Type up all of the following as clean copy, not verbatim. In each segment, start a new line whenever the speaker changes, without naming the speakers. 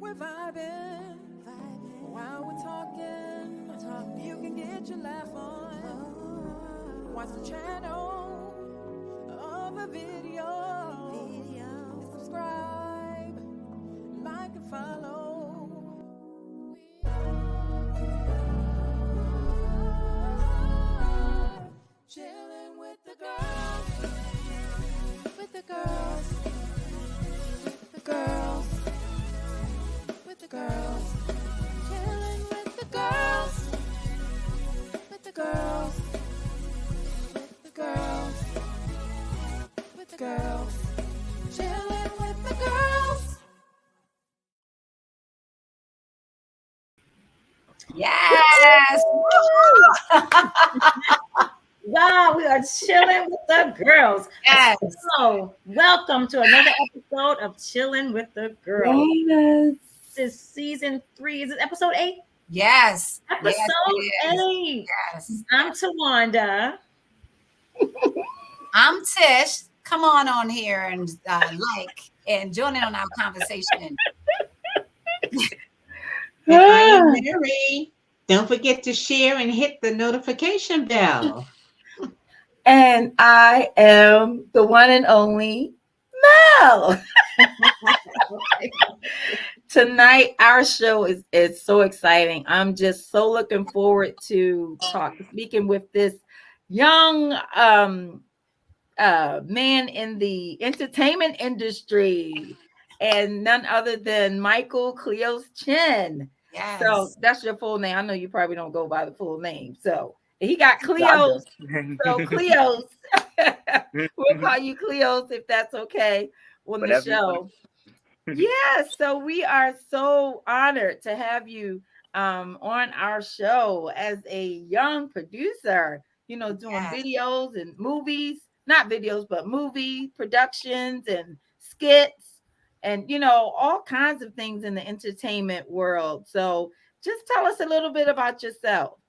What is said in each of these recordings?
We're vibing while we're talking. You can get your laugh on. Watch the channel of a video. Subscribe, like and follow. Chillin' with the girls. With the girls. The girls. With the girls. Chillin' with the girls. With the girls. With the girls. With the girls. Chillin' with the girls.
Yes.
Wow, we are chilling with the girls.
Yes.
So, welcome to another episode of Chillin' with the Girls.
Yes.
This is season 3. Is it episode 8?
Yes.
Episode
Yes,
8.
Yes.
I'm Tawanda.
I'm Tish. Come on here and and join in on our conversation.
And I am Mary. Don't forget to share and hit the notification bell.
And I am the one and only Mel. Tonight, our show is so exciting. I'm just so looking forward to speaking with this young man in the entertainment industry, and none other than Michael Kleos Chin.
Yes.
So that's your full name. I know you probably don't go by the full name. So he got Kleos. So Kleos, we'll call you Kleos if that's okay on the show. Yeah, so we are so honored to have you on our show as a young producer, doing videos and movies, not videos, but movie productions and skits and, all kinds of things in the entertainment world. So just tell us a little bit about yourself.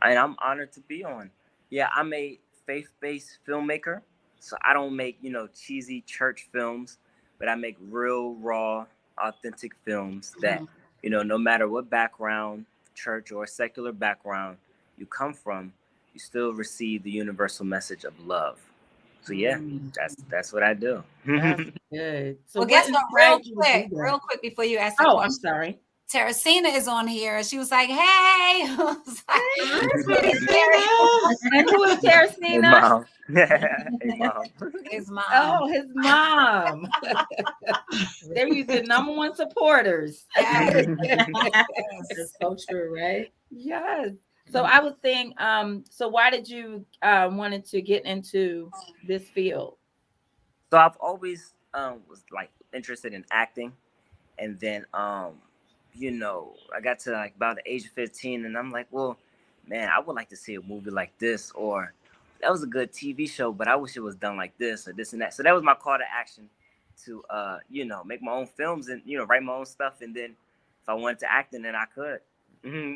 And I'm honored to be on. Yeah, I'm a faith-based filmmaker. So I don't make, cheesy church films, but I make real, raw, authentic films that, no matter what background, church or secular background you come from, you still receive the universal message of love. So yeah, that's what I do.
That's good. So
well, guess what? Real quick before you ask.
Oh, I'm sorry.
Teresina is on here. She was like, "Hey," I was like,
and who is Teresina?
His mom.
His mom.
Oh, his mom. They're usually number one supporters.
Yes.
It's so true, right?
Yes. So I was saying, so why did you wanted to get into this field?
So I've always was like interested in acting, and then I got to like about the age of 15, and I'm like, well, man, I would like to see a movie like this, or that was a good TV show, but I wish it was done like this or this and that. So that was my call to action to make my own films and write my own stuff, and then if I wanted to act in it, I could. Mm-hmm.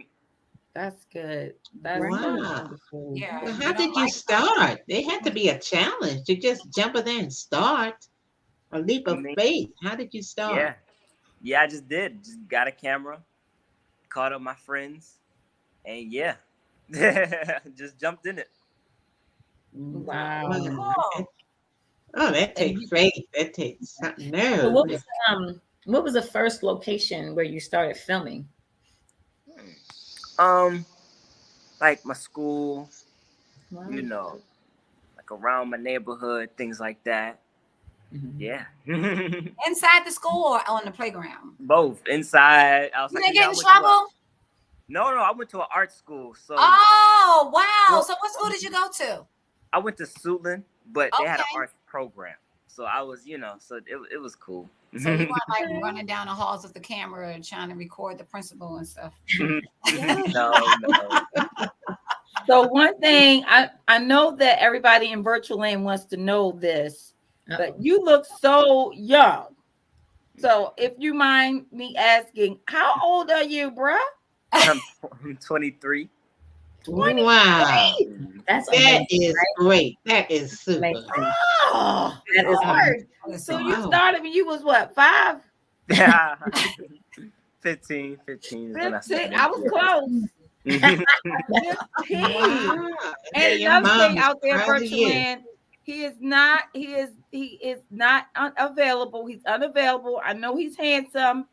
That's good. That's
wonderful.
Yeah.
Well, how did you start? There had to be a challenge to just jump in there and start. A leap of faith. How did you start?
Yeah, I just did. Just got a camera, called up my friends, and just jumped in it.
Wow.
Oh, that takes faith. That takes nerve.
So what was the first location where you started filming?
Like my school,
Wow.
like around my neighborhood, things like that.
Mm-hmm.
Yeah.
Inside the school or on the playground?
Both inside.
You didn't get in trouble?
No, I went to an art school. So.
Oh wow! So what school did you go to?
I went to Chillin, but they had an art program. So I was, so it was cool.
So you weren't like running down the halls with the camera and trying to record the principal and stuff.
No.
So one thing I know that everybody in Virtual Lane wants to know this, but you look so young. So if you mind me asking, how old are you, bruh?
I'm 23.
Wow.
That's
that is great. That is super.
Oh,
that is hard.
So you started when you was what, 5?
Yeah. 15 is when I
15.
started.
I was close. 15.
Wow.
And
Your
another
mom
thing
is
out there,
proud of
virtual
you.
land, he is not unavailable. He's unavailable. I know he's handsome.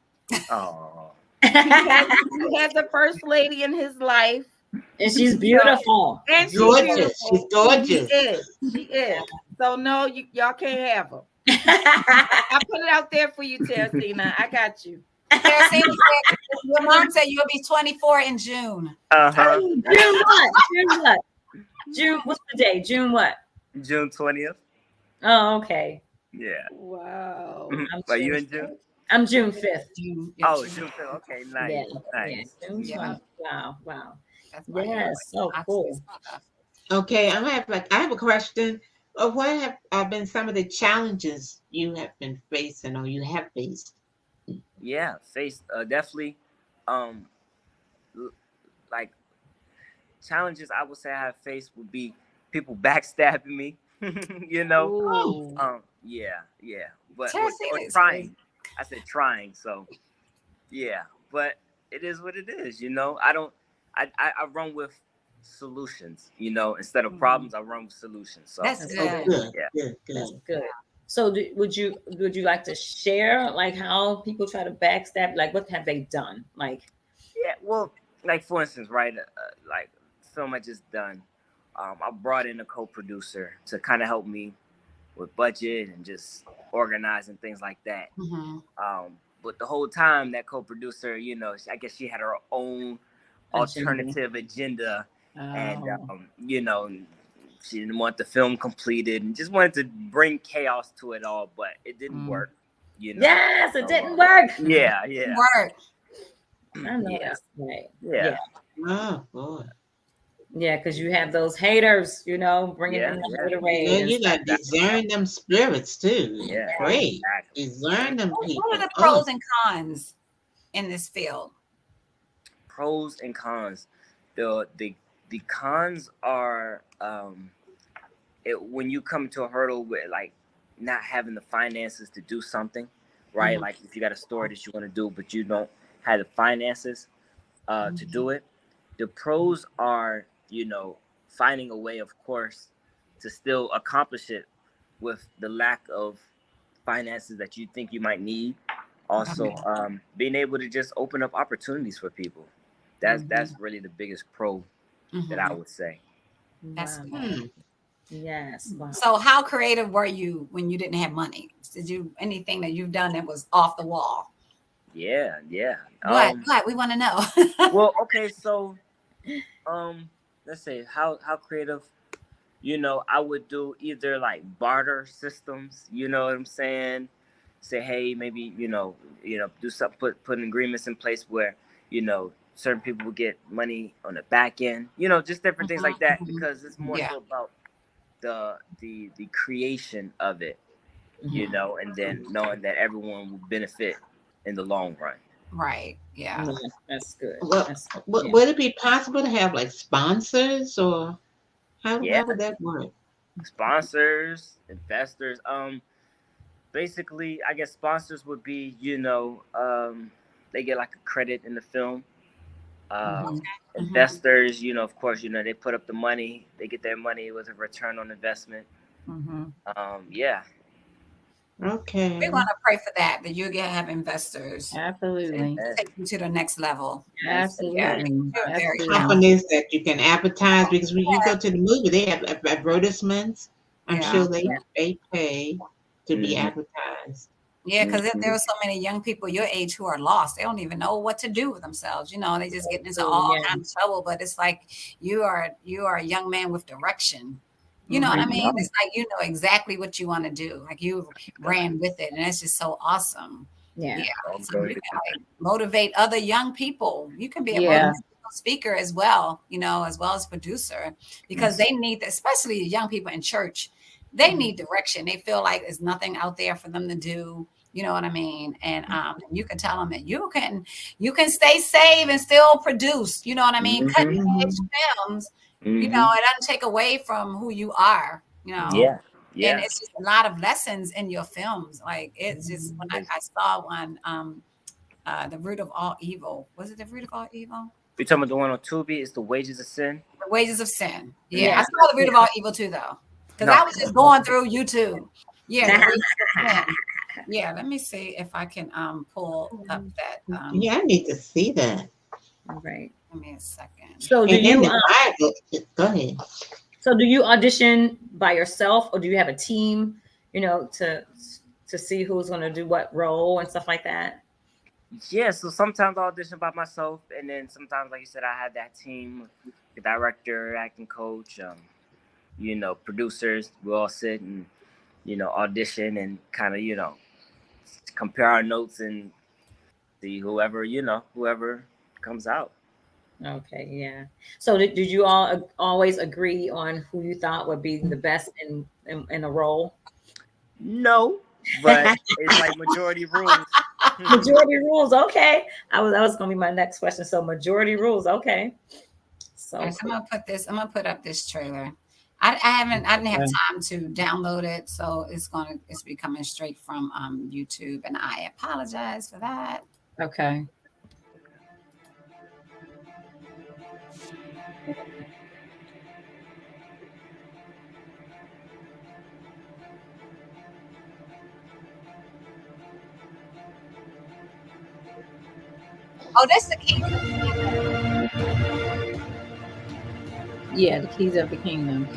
Oh,
He has a first lady in his life.
And she's beautiful.
And she's
Gorgeous.
beautiful.
She's gorgeous.
She is. So no, y'all can't have her. I put it out there for you, Teresina. I got you.
Teresina said, your mom said you'll be 24 in June.
uh-huh.
June what? June what? June, what's the day? June what?
June 20th.
Oh, okay.
Yeah.
Wow.
Are you in June?
I'm June 5th.
June,
Oh,
June.
June 5th. Okay, nice.
Yeah,
Nice.
yeah, June
Yeah.
12th. Wow.
That's right.
Yes, so cool.
Okay, I have a question. What have been some of the challenges you have been facing or you have faced?
Yeah, definitely like challenges I would say I have faced would be people backstabbing me. You know?
Ooh.
Yeah. But
Teresina
or
is
trying.
crazy.
I said trying, so yeah. But it is what it is, you know. I run with solutions, you know, instead of problems, I run with solutions. So
That's
Oh,
good.
good.
Yeah.
Good.
That's good. So would you like to share like how people try to backstab? Like what have they done? Like
yeah, well, like for instance, right, like film I just done, I brought in a co-producer to kind of help me with budget and just organizing things like that. But the whole time that co-producer, you know, I guess she had her own alternative agenda, and you know, she didn't want the film completed and just wanted to bring chaos to it all, but it didn't work. You know?
yes, it didn't work.
Yeah.
Work.
I know
Yeah.
that's right.
Yeah.
Oh, boy.
Yeah, because you have those haters, you know, bringing in the haterade.
And you got to discern them spirits too.
Yeah.
Great.
Exactly.
Discern them people.
What are the pros and cons in this field?
Pros and cons. The cons are when you come to a hurdle with like not having the finances to do something, right? Like if you got a story that you want to do, but you don't have the finances to do it. The pros are, you know, finding a way, of course, to still accomplish it with the lack of finances that you think you might need. Also, being able to just open up opportunities for people. That's really the biggest pro that I would say.
That's
Wow.
good.
Yes. Wow.
So how creative were you when you didn't have money? Did you anything that you've done that was off the wall?
Yeah.
What? We want to know.
Well, okay, so let's say how creative, you know, I would do either like barter systems, you know what I'm saying? Say, hey, maybe, you know, do something, put agreements in place where, you know, certain people will get money on the back end, you know, just different things like that, because it's more so about the creation of it, you know, and then knowing that everyone will benefit in the long run.
Right. Yeah.
That's good.
Well, would it be possible to have like sponsors or how would that work?
Sponsors, investors, basically, I guess sponsors would be, you know, they get like a credit in the film. Investors, you know, of course, you know, they put up the money, they get their money with a return on investment. Yeah.
Okay.
We want to pray for that you're going to have investors.
Absolutely.
Take you to the next level.
Absolutely.
Companies that you can advertise, because when you go to the movie, they have advertisements. I'm sure they pay to be advertised.
Yeah, because there are so many young people your age who are lost. They don't even know what to do with themselves. You know, they just get into all kinds of trouble. But it's like you are a young man with direction. You know what I mean? It's like you know exactly what you want to do. Like you ran with it, and it's just so awesome.
Yeah.
So you can like motivate other young people. You can be a motivational speaker as well, you know, as well as producer, because they need, especially young people in church, they need direction. They feel like there's nothing out there for them to do. You know what I mean? And you can tell them that you can stay safe and still produce. You know what I mean? Cutting edge films. You know, it doesn't take away from who you are. You know.
Yeah.
And it's just a lot of lessons in your films. Like it's just when I saw one The Root of All Evil. Was it The Root of All Evil?
You talking about the one on Tubi? It's The Wages of Sin.
The Wages of Sin. Yeah, I saw The Root of All Evil too, though, because I was just going through YouTube. Yeah, The Wages of Sin. Yeah, let me see if I can pull up that.
Yeah, I need to see that.
Right.
Give me a second.
So do you?
Go ahead.
So do you audition by yourself, or do you have a team? You know, to see who's going to do what role and stuff like that.
Yeah, so sometimes I audition by myself, and then sometimes, like you said, I have that team, the director, acting coach, you know, producers. We all sit and, you know, audition and kind of, you know, compare our notes and see whoever comes out.
Okay, yeah. So did you all always agree on who you thought would be the best in a role?
No, but it's like majority rules.
Majority rules, okay. That was gonna be my next question. So majority rules, okay. So
I'm gonna put this. I'm gonna put up this trailer. I didn't have time to download it, so it's be coming straight from YouTube, and I apologize for that.
Okay.
Oh, that's the key.
Yeah, the Keys of the Kingdom.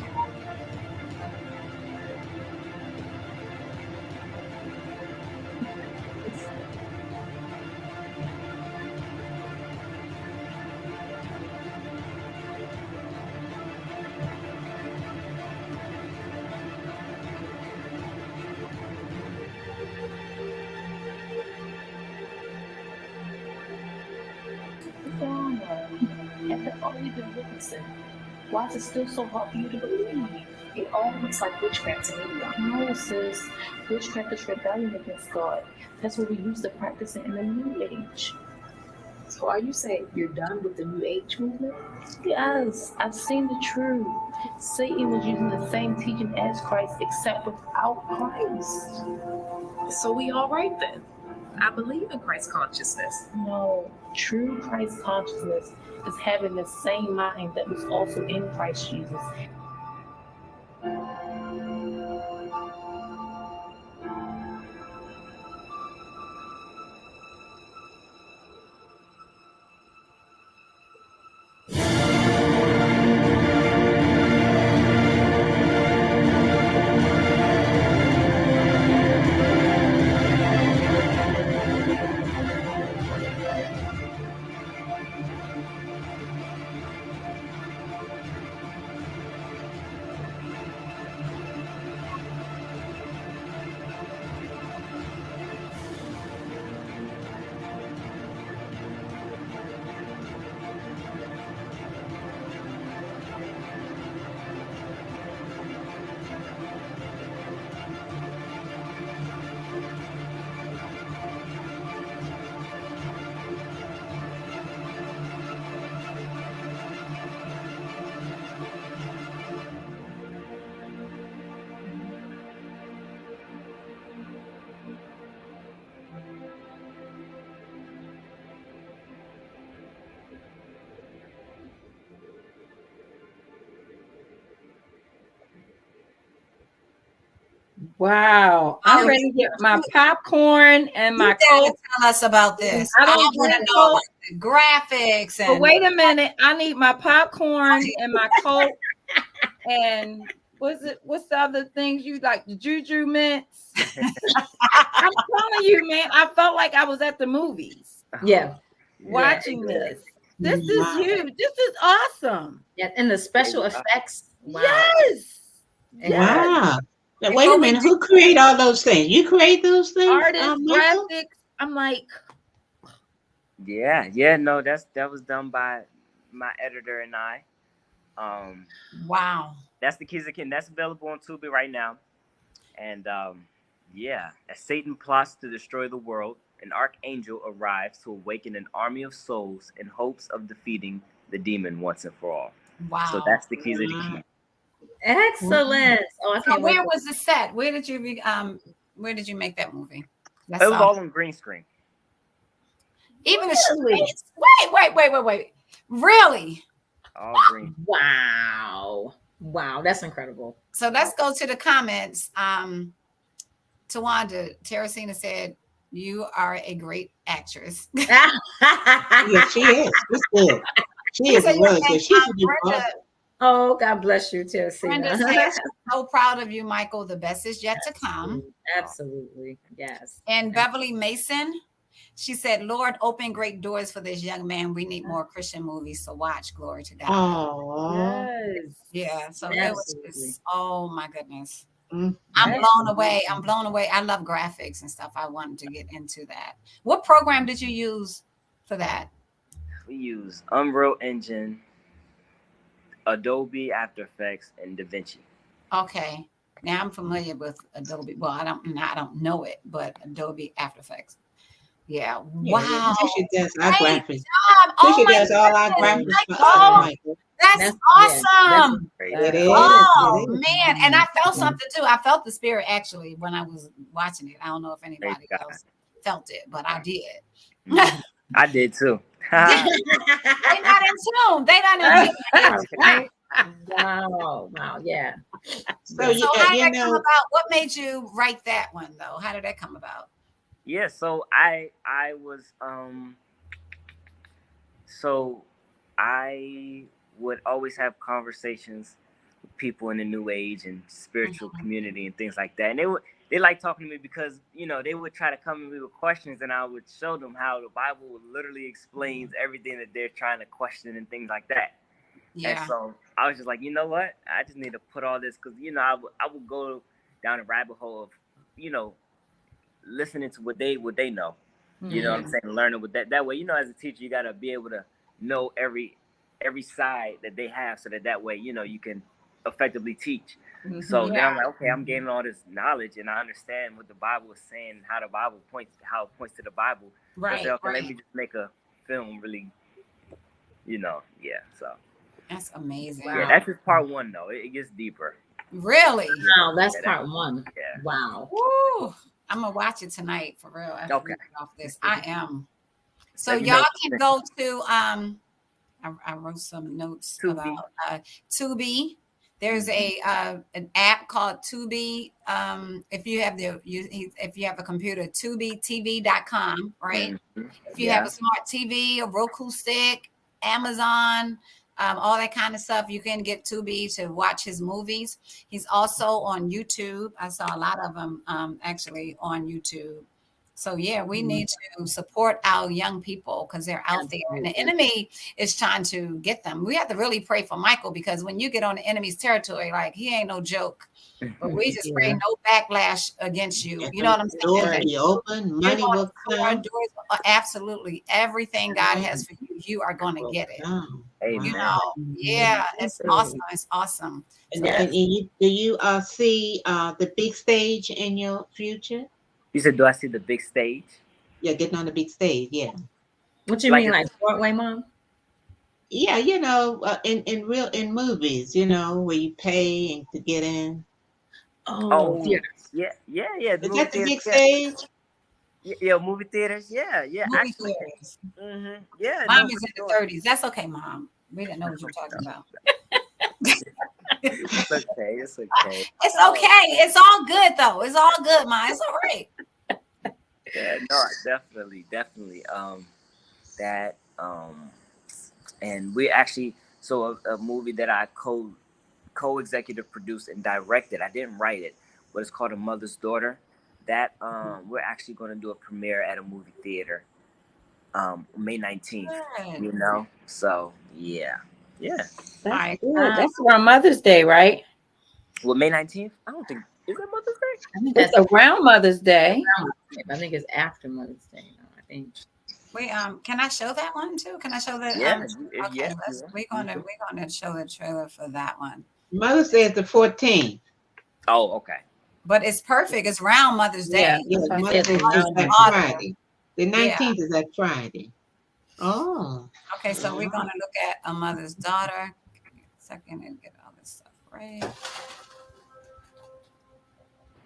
And that's all you've been witnessing. Why is it still so hard for you to believe? It all looks like witchcraft to me. No, sis. Witchcraft is rebellion against God. That's what we used to practice in the New Age. So are you saying you're done with the New Age movement? Yes, I've seen the truth. Satan was using the same teaching as Christ, except without Christ. So we all right then? I believe in Christ consciousness. No, true Christ consciousness is having the same mind that was also in Christ Jesus.
Wow. I'm ready to get my popcorn and my Coke.
Tell us about this. I want to know about the graphics. And
wait a minute. I need my popcorn and my Coke. And what's the other things you like? The Juju mints. I'm telling you, man, I felt like I was at the movies.
Yeah.
Watching this. This is huge. This is awesome.
Yeah, and the special effects. Wow.
Yes.
Wow. Now, wait a minute. Who create all those things? You create those things?
Artists, graphics. I'm like,
yeah. No, that was done by my editor and I.
Wow.
That's the Keys of the Kingdom. That's available on Tubi right now. And as Satan plots to destroy the world, an archangel arrives to awaken an army of souls in hopes of defeating the demon once and for all. Wow. So that's the Keys of the Kingdom.
Excellent. Oh,
so where was the set? Where did you make that movie?
It was all on green screen.
Even the streets. Wait. Really?
All green.
Wow. That's incredible.
So let's go to the comments. Tawanda Teresina said, "You are a great actress."
Yeah, she is. She's good. She is really good. She's a good boss.
Oh, God bless you, Teresina.
Brenda said, "She's so proud of you, Michael. The best is yet to come."
Absolutely. Yes.
And Beverly Mason, she said, "Lord, open great doors for this young man. We need more Christian movies to watch. Glory to God."
Oh,
Yes.
Yeah. So
Absolutely.
it was just, oh my goodness.
mm.
I'm blown away. I love graphics and stuff. I wanted to get into that. What program did you use for that?
We use Unreal Engine, Adobe After Effects, and DaVinci.
Okay. Now I'm familiar with Adobe. Well, I don't know it, but Adobe After Effects. Yeah. Wow.
Tisha does our graphics.
Job.
Tisha does all our graphics for us, Michael.
That's awesome.
It is.
Oh
It is.
man. And I felt something too. I felt the spirit actually when I was watching it. I don't know if anybody else felt it, but I did.
I did too.
They not in tune. They not in tune.
Wow. Yeah.
So how did that come about? What made you write that one though? How did that come about?
Yeah, so I was so I would always have conversations with people in the New Age and spiritual community and things like that. And they like talking to me because, you know, they would try to come to me with questions and I would show them how the Bible literally explains everything that they're trying to question and things like that. Yeah. And so I was just like, you know what? I just need to put all this because, you know, I would go down a rabbit hole of, you know, listening to what they know. You know what I'm saying? Learning with that way, you know, as a teacher, you got to be able to know every side that they have so that way, you know, you can effectively teach. So then I'm like, okay, I'm gaining all this knowledge and I understand what the Bible is saying, how the Bible points to the Bible.
Right.
So, okay, let me just make a film really, you know, so.
That's amazing.
Yeah, that's just part one though. It gets deeper.
Really?
Wow, that's part one. Yeah. Wow.
Woo. I'm gonna watch it tonight for real. After we get off this, I am. So y'all can go to I wrote some notes about Tubi. There's an app called Tubi. If you have a computer, TubiTV.com, right? If you have a smart TV, a Roku stick, Amazon, all that kind of stuff, you can get Tubi to watch his movies. He's also on YouTube. I saw a lot of them actually on YouTube. So yeah, we need to support our young people because they're out there and the enemy is trying to get them. We have to really pray for Michael because when you get on the enemy's territory, like he ain't no joke. But we just pray no backlash against you. You know what I'm saying?
Doors be open, money will come.
Absolutely. Everything God has for you, you are going to get it. You know, yeah, it's awesome. It's awesome.
And do you see the big stage in your future?
You said, do I see the big stage?
Yeah, getting on the big stage. Yeah.
What you mean, like Broadway, Mom?
Yeah, you know, in movies, you know, where you pay and to get in.
Oh, yeah.
Is that the big stage?
Yeah, movie theaters. Yeah.
Movie theaters.
Yeah.
Mom is in the 30s. That's okay, Mom. We didn't know what you're talking about.
It's okay.
It's okay. It's all good though. It's all good, Mom. It's all right.
Yeah, no, definitely. And we actually a movie that I co-executive produced and directed. I didn't write it, but it's called A Mother's Daughter. That we're actually going to do a premiere at a movie theater May 19th. Good. You know, so yeah.
That's good. That's around Mother's Day, right?
Well, May 19th. I don't think is that Mother's Day.
I think
it's around Mother's Day.
I think it's after Mother's Day. I think.
Wait, can I show that one too? Can I show that? Okay, we're gonna show the trailer for that one.
Mother's Day is the 14th.
Oh, okay.
But it's perfect. It's around Mother's Day.
Yeah, Mother's Day is that Friday. The 19th is that Friday. Oh.
Okay, so we're gonna look at A Mother's Daughter. Give me a second and get all this stuff right.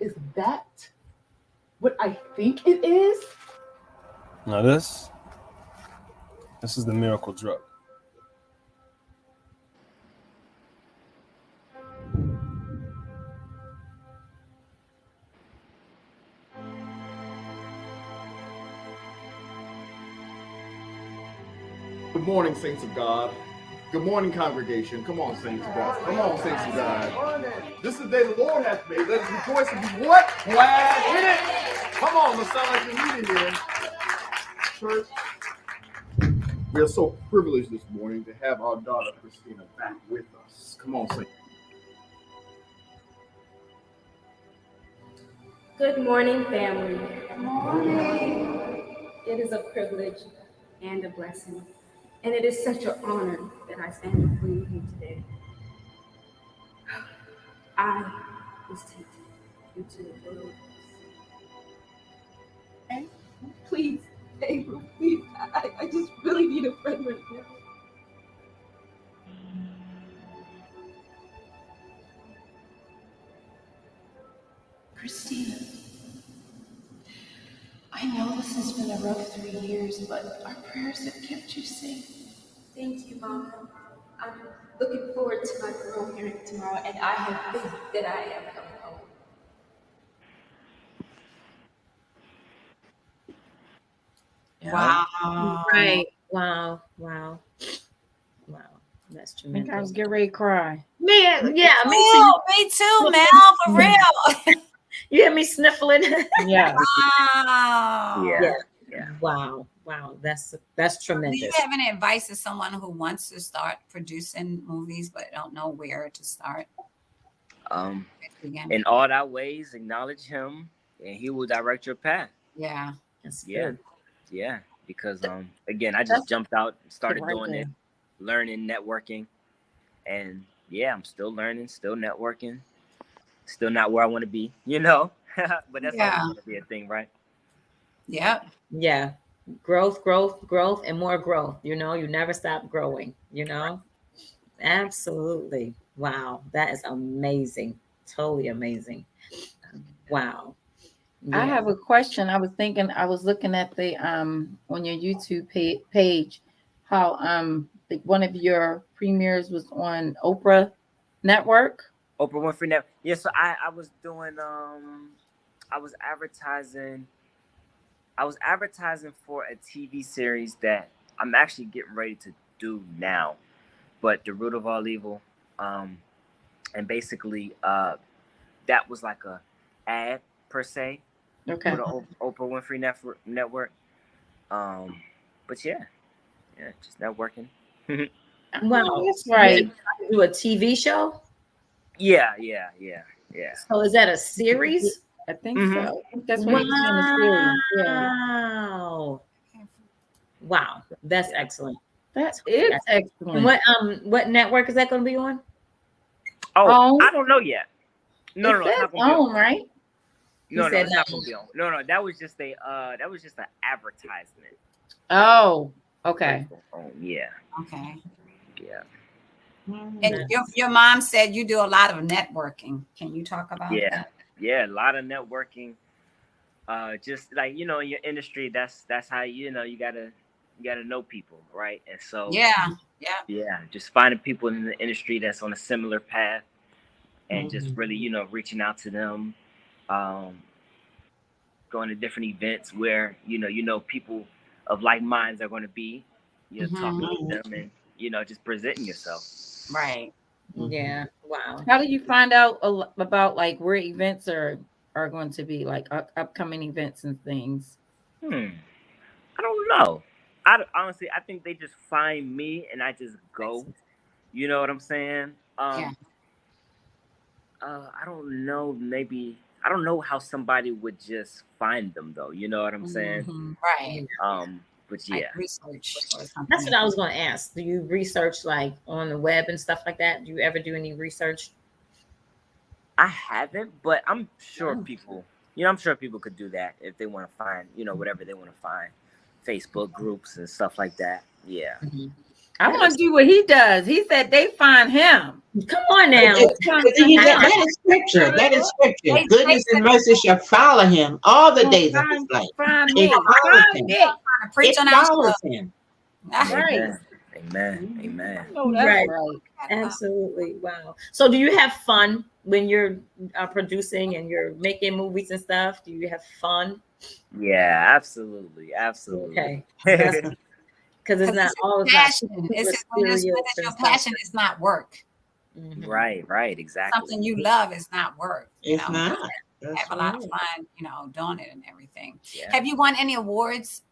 Is that what I think it is?
Now this
This is the miracle drug.
Good morning, saints of God. Good morning, congregation. Come on, saints of God. Come on, saints of God. This is the day the Lord has made. Let us rejoice and be what? Glad in it. Come on, let's sound like you're reading here. Church, we are so privileged this morning to have our daughter, Christina, back with us. Come on, saints.
Good morning, family. Good morning. It is a privilege and a blessing, and it is such an honor that I stand before you here today. I was taken into the wilderness. And please, April, please, I just really need a friend right now. Christina, I know this has been a rough 3 years, but our prayers have kept you safe. Thank you, Mama. I'm looking forward to my parole hearing tomorrow, and I have faith that I am coming home.
Wow.
Right. Wow. Wow. Wow. That's
I think I
tremendous.
was getting ready to cry.
Yeah,
Me too, Mel, for real.
You hear me sniffling?
Yeah.
Wow.
Yeah.
Wow. Wow. That's
Do
tremendous.
you have any advice to someone who wants to start producing movies but don't know where to start?
In all thy ways, acknowledge him, and he will direct your path.
Yeah.
That's
Yeah.
good.
Yeah. Because again, I just jumped out, started
right
doing
there.
it, learning, networking, and yeah, I'm still learning, still networking, still not where I want to be, but that's always going to be a thing, right?
Yep.
Yeah. Growth, and more growth. You never stop growing, Absolutely. Wow. That is amazing. Totally amazing. Wow.
I have a question. I was looking at the on your YouTube page, how one of your premieres was on Oprah Network.
Oprah Winfrey Network. Yeah, so I was doing I was advertising for a TV series that I'm actually getting ready to do now, but The Root of All Evil, and basically that was like a ad per se.
Okay.
For the Oprah Winfrey Network. But yeah, just networking.
Wow.
That's right.
You do a TV show?
Yeah.
So is that a series?
I think so. I think that's what he's saying, a series. Yeah.
Wow. That's excellent.
That is excellent.
And what network is that going to be on?
Oh, I don't know yet. No,
it's
not gonna be on.
right?
No, it's not gonna be on. No, that was just an advertisement.
Oh, okay.
Yeah.
Okay.
Yeah.
And your mom said you do a lot of networking. Can you talk about that?
Yeah, a lot of networking. Just like in your industry, that's how you gotta know people, right? And so yeah, just finding people in the industry that's on a similar path, and just really reaching out to them. Going to different events where people of like minds are going to be, talking to them and just presenting yourself.
Right.
Yeah. Wow.
How do you find out about like where events are going to be, like upcoming events and things?
I don't know. Honestly, I think they just find me and I just go. You know what I'm saying? I don't know. Maybe I don't know how somebody would just find them though. You know what I'm saying?
Right.
But yeah,
like research or something.
That's what I was going to ask. Do you research like on the web and stuff like that? Do you ever do any research?
I haven't, but I'm sure people. I'm sure people could do that if they want to find, whatever they want to find, Facebook groups and stuff like that. Yeah.
I want to do what he does. He said they find him.
Come on now.
That is scripture. That is scripture. Goodness and mercy shall follow him all the days of his life.
Find me.
It follows him.
Preach
It
on our
follows
show.
him.
Right.
Amen.
No, that's
Right.
right.
Absolutely. Wow. So do you have fun when you're producing and you're making movies and stuff? Do you have fun?
Yeah, absolutely.
Okay. Because it's not all the
passion. It's when it's your passion is not work.
Right, exactly.
Something you love is not work.
It's not.
Have a lot of fun, doing it and everything. Yeah. Have you won any awards?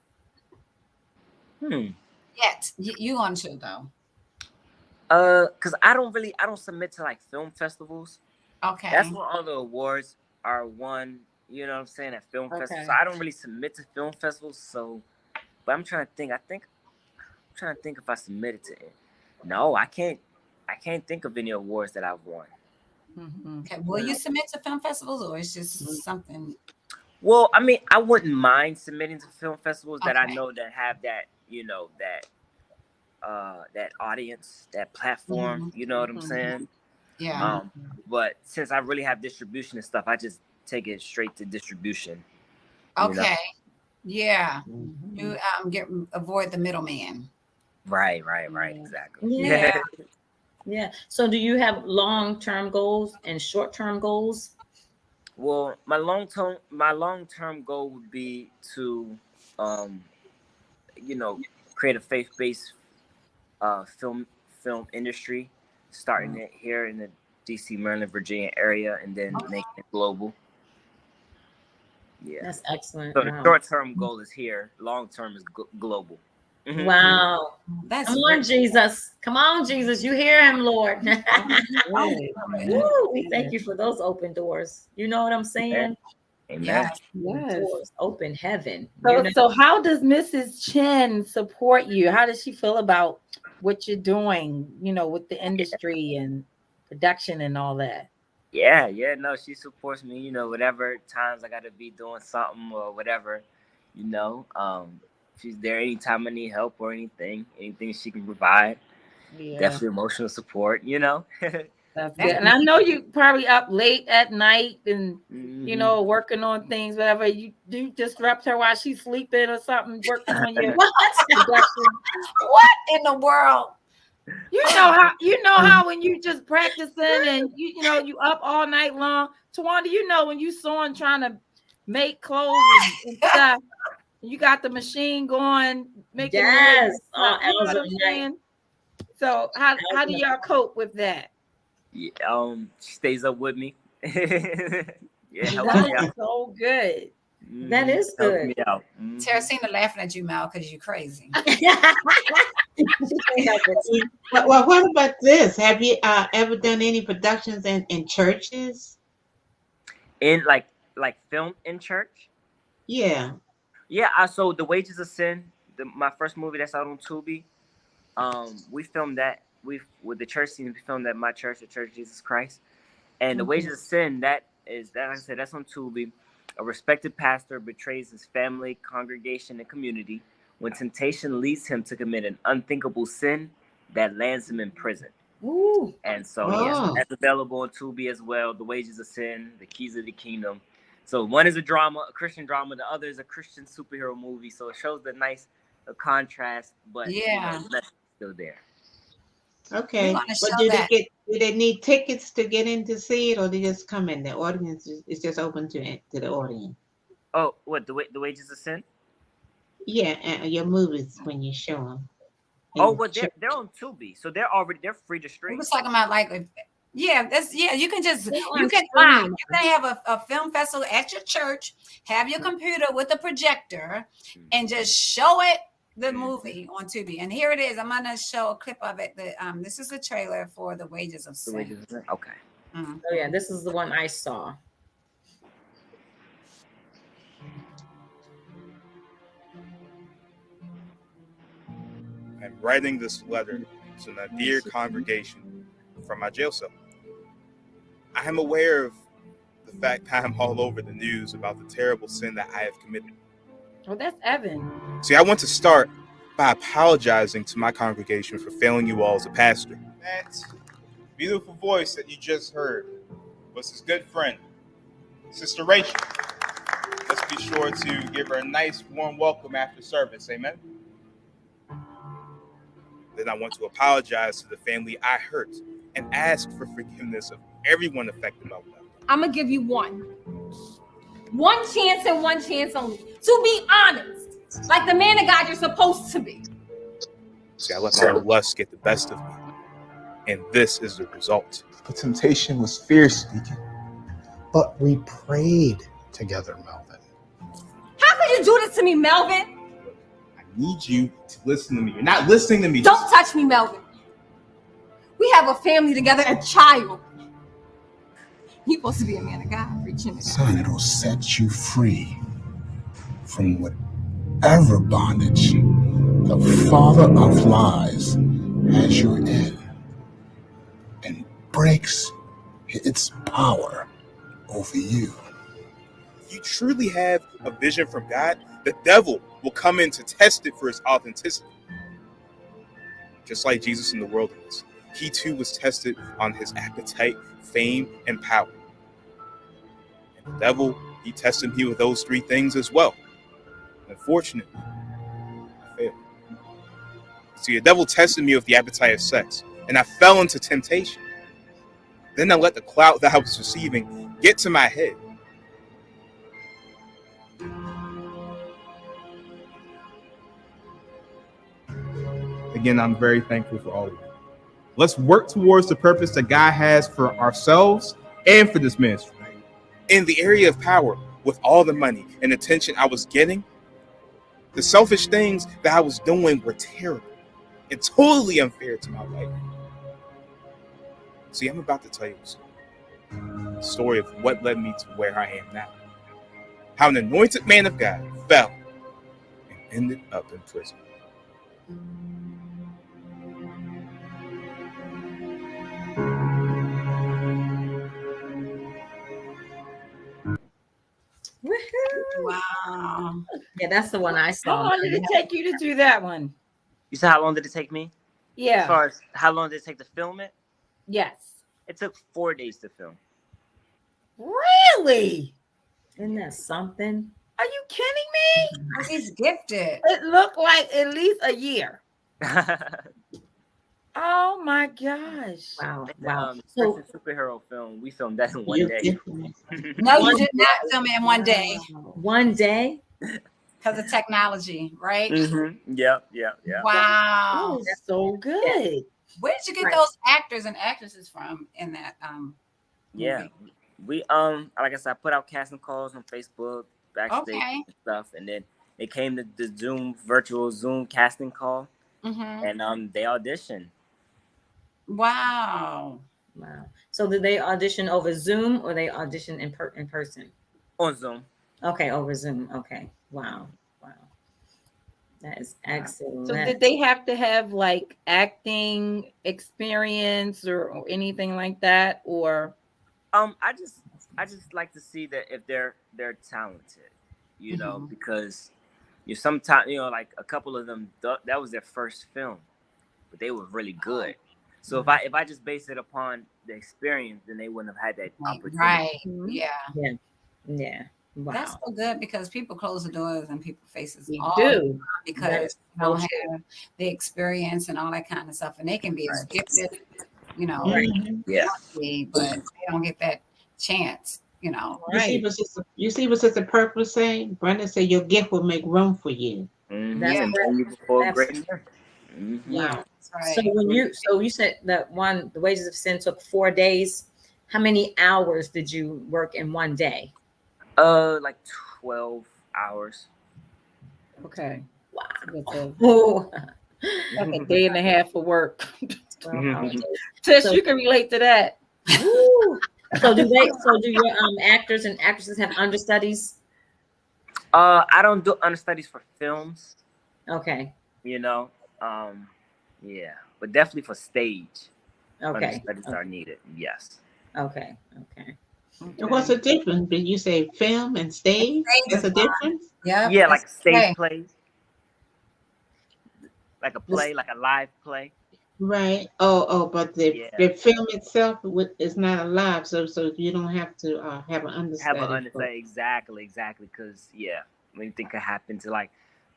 Yet. You want to though?
Because I don't submit to like film festivals.
Okay.
That's where all the awards are won. You know what I'm saying, at film festivals. So I don't really submit to film festivals. So, but I'm trying to think. I'm trying to think if I submitted to it. No, I can't think of any awards that I've won.
Okay. Will you submit to film festivals, or it's just something?
Well, I mean, I wouldn't mind submitting to film festivals that I know that have that, that audience, that platform. You know what I'm saying?
Yeah.
But since I really have distribution and stuff, I just take it straight to distribution.
Okay. Yeah. You avoid the middleman.
Right. Exactly.
Yeah. Yeah. So do you have long-term goals and short-term goals?
Well, my long-term goal would be to, create a faith-based film industry, starting it here in the DC, Maryland, Virginia area, and then making it global. Yeah,
that's excellent.
So the short-term goal is here. Long-term is global.
Wow. Come on, Jesus. Come on, Jesus. You hear him, Lord. Woo, we thank you for those open doors. You know what I'm saying?
Amen.
Yes.
Doors, open heaven.
So how does Mrs. Chen support you? How does she feel about what you're doing, with the industry and production and all that?
Yeah, no, she supports me, whatever times I gotta be doing something or whatever, she's there anytime I need help or anything she can provide. Yeah. Definitely emotional support,
That's good. And I know you probably up late at night and, working on things, whatever. You do disrupt her while she's sleeping or something, working on your production.
What in the world?
You know how when you just practicing and you up all night long. Tawanda, when you sewing, trying to make clothes and stuff, you got the machine going, making noise. So how do y'all cope with that?
Yeah, she stays up with me.
Yeah, that's so good.
That is good.
Teresina laughing at you, Mal, because you're crazy.
Well, what about this? Have you ever done any productions in churches?
In like film in church?
Yeah.
Yeah. So The Wages of Sin, my first movie that's out on Tubi. We filmed that. With the church scene, we filmed at my church, the Church of Jesus Christ. And The Wages of Sin, like I said, that's on Tubi. A respected pastor betrays his family, congregation, and community when temptation leads him to commit an unthinkable sin that lands him in prison.
Ooh.
And so, yes, that's available on Tubi as well. The Wages of Sin, The Keys of the Kingdom. So one is a drama, a Christian drama. The other is a Christian superhero movie. So it shows the nice contrast, but the message is still there.
Okay, but did they need tickets to get in to see it, or they just come in? The audience is just open to the audience.
Oh, what the Wages of Sin?
Yeah, your movies when you show them.
Oh, well, they're on Tubi, so they're free to stream.
We was talking about you can have a film festival at your church, have your computer with a projector, and just show it. The movie on Tubi, and here it is. I'm gonna show a clip of it. This is the trailer for The Wages of Sin.
Okay.
Oh yeah, this is the one I saw.
I'm writing this letter to my dear congregation from my jail cell. I am aware of the fact that I'm all over the news about the terrible sin that I have committed.
Well, that's Evan.
See, I want to start by apologizing to my congregation for failing you all as a pastor. That beautiful voice that you just heard was his good friend, Sister Rachel. Let's be sure to give her a nice, warm welcome after service. Amen. then I want to apologize to the family I hurt and ask for forgiveness of everyone affected by what I've done.
I'm gonna give you one chance and one chance only to be honest, like the man of God you're supposed to be.
See, I let my own lust get the best of me, and this is the result.
The temptation was fierce, Deacon, but we prayed together, Melvin.
How could you do this to me, Melvin?
I need you to listen to me. You're not listening to me.
Don't touch me, Melvin. We have a family together, a child. He's supposed to be a man of God, preaching to God.
Son, it'll set you free from whatever bondage the father of lies has you in and breaks its power over you.
If you truly have a vision from God, the devil will come in to test it for its authenticity. Just like Jesus in the wilderness, he too was tested on his appetite, fame, and power. And the devil, he tested me with those three things as well. Unfortunately, I failed. See, the devil tested me with the appetite of sex, and I fell into temptation. Then I let the clout that I was receiving get to my head. Again, I'm very thankful for all of you. Let's work towards the purpose that God has for ourselves and for this ministry. In the area of power, with all the money and attention I was getting, the selfish things that I was doing were terrible and totally unfair to my life. See, I'm about to tell you a story of what led me to where I am now. How an anointed man of God fell and ended up in prison.
Wow.
Yeah, that's the one I saw.
How long did it take you to do that one?
You said how long did it take me?
Yeah.
As far as how long did it take to film it?
Yes.
It took 4 days to film.
Really?
Isn't that something?
Are you kidding me?
He's gifted.
It looked like at least a year. Oh my gosh.
Wow.
So superhero film, we filmed that in 1 day.
No, you did not film it in 1 day.
1 day?
Because of technology, right?
Mm-hmm. Yeah.
Wow.
That's so good.
Where did you get those actors and actresses from in that
Yeah.
movie?
We like I said, I put out casting calls on Facebook, backstage and stuff, and then it came to the virtual Zoom casting call, and they auditioned.
Wow.
So did they audition over Zoom or they audition in person?
On Zoom.
Okay, over Zoom. Okay. Wow. That is excellent.
So did they have to have like acting experience or anything like that, or?
I just like to see that if they're talented, you know, because sometimes like a couple of them that was their first film, but they were really good. So if I just base it upon the experience, then they wouldn't have had that opportunity.
Right.
Yeah. Wow.
That's so good because people close the doors and people faces all
do
because they don't have the experience and all that kind of stuff, and they can be as gifted, but they don't get that chance,
Right. You see what Sister Purpose saying? Brenda said your gift will make room for you.
Yeah.
Wow. Right.
So you said that the wages of sin took 4 days. How many hours did you work in 1 day?
Like 12 hours.
Okay.
Wow.
Like a day and a half of work. Tish, you can relate to that.
So do your actors and actresses have understudies?
I don't do understudies for films.
Okay.
But definitely for stage.
Okay.
Understudies are needed. Yes.
Okay.
What's the difference? Did you say film and stage? There's a difference?
Yeah, like stage plays. Like a play, like a live play.
Right. But the film itself is not alive, so you don't have to have an understudy.
Exactly. Because anything could happen to, like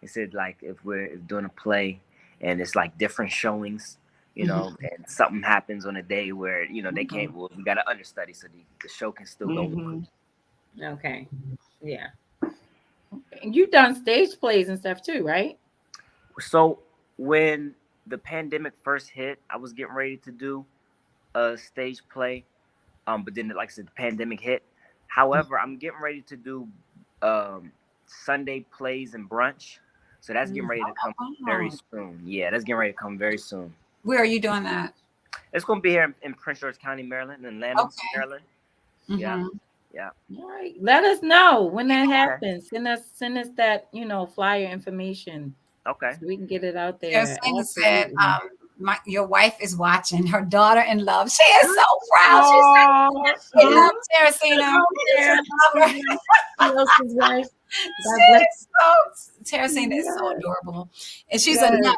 I said, like if we're doing a play and it's like different showings, you know, and something happens on a day where, you know, they can't, well, we got to understudy so the show can still go.
Okay. Yeah.
And you've done stage plays and stuff too, right?
So when the pandemic first hit, I was getting ready to do a stage play, but then, like I said, the pandemic hit. However, I'm getting ready to do Sunday plays and brunch, so that's getting ready to come very soon. Yeah, that's getting ready to come very soon.
Where are you doing that?
It's going to be here in Prince George County, Maryland, in Lanham, Maryland. Yeah.
All right. Let us know when that happens. Send us that, you know, flyer information.
Okay.
So we can get it out there.
Sarah said, your wife is watching. Her daughter-in-law. She is so proud. She loves Teresina. Teresina is so adorable, and she's a nut.